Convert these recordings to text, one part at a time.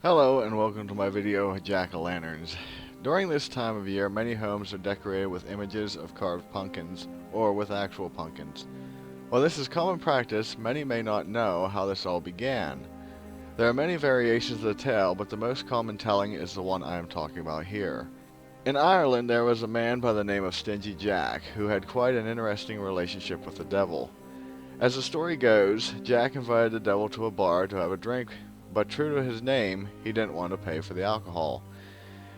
Hello and welcome to my video, Jack-o'-lanterns. During this time of year, many homes are decorated with images of carved pumpkins, or with actual pumpkins. While this is common practice, many may not know how this all began. There are many variations of the tale, but the most common telling is the one I am talking about here. In Ireland, there was a man by the name of Stingy Jack, who had quite an interesting relationship with the devil. As the story goes, Jack invited the devil to a bar to have a drink, but true to his name, he didn't want to pay for the alcohol.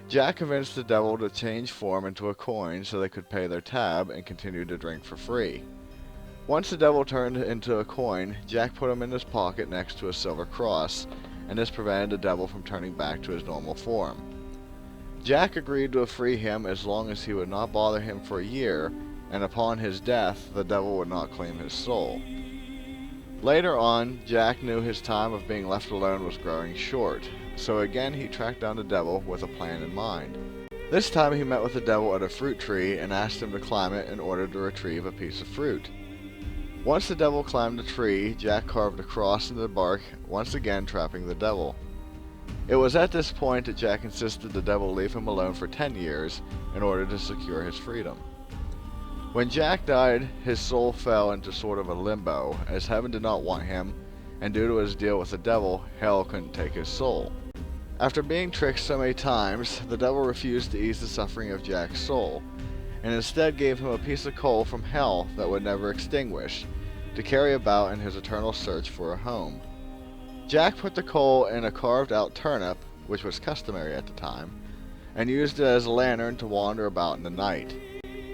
Jack convinced the devil to change form into a coin so they could pay their tab and continue to drink for free. Once the devil turned into a coin, Jack put him in his pocket next to a silver cross, and this prevented the devil from turning back to his normal form. Jack agreed to free him as long as he would not bother him for a year, and upon his death, the devil would not claim his soul. Later on, Jack knew his time of being left alone was growing short, so again he tracked down the devil with a plan in mind. This time he met with the devil at a fruit tree and asked him to climb it in order to retrieve a piece of fruit. Once the devil climbed the tree, Jack carved a cross into the bark, once again trapping the devil. It was at this point that Jack insisted the devil leave him alone for 10 years in order to secure his freedom. When Jack died, his soul fell into sort of a limbo, as heaven did not want him, and due to his deal with the devil, hell couldn't take his soul. After being tricked so many times, the devil refused to ease the suffering of Jack's soul, and instead gave him a piece of coal from hell that would never extinguish, to carry about in his eternal search for a home. Jack put the coal in a carved-out turnip, which was customary at the time, and used it as a lantern to wander about in the night.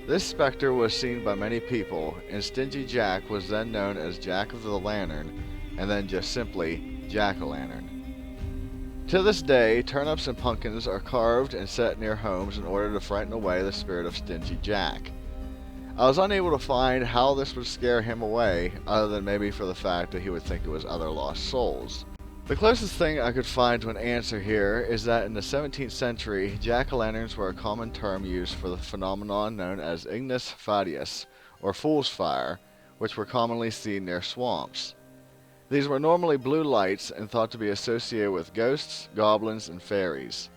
This specter was seen by many people, and Stingy Jack was then known as Jack of the Lantern, and then just simply Jack-o'-lantern. To this day, turnips and pumpkins are carved and set near homes in order to frighten away the spirit of Stingy Jack. I was unable to find how this would scare him away, other than maybe for the fact that he would think it was other lost souls. The closest thing I could find to an answer here is that in the 17th century, jack-o'-lanterns were a common term used for the phenomenon known as ignis fatuus, or fool's fire, which were commonly seen near swamps. These were normally blue lights and thought to be associated with ghosts, goblins, and fairies.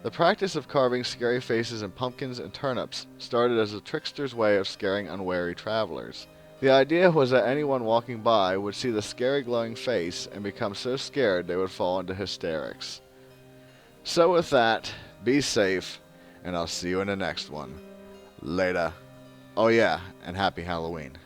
The practice of carving scary faces in pumpkins and turnips started as a trickster's way of scaring unwary travelers. The idea was that anyone walking by would see the scary glowing face and become so scared they would fall into hysterics. So with that, be safe, and I'll see you in the next one. Later. Oh yeah, and happy Halloween.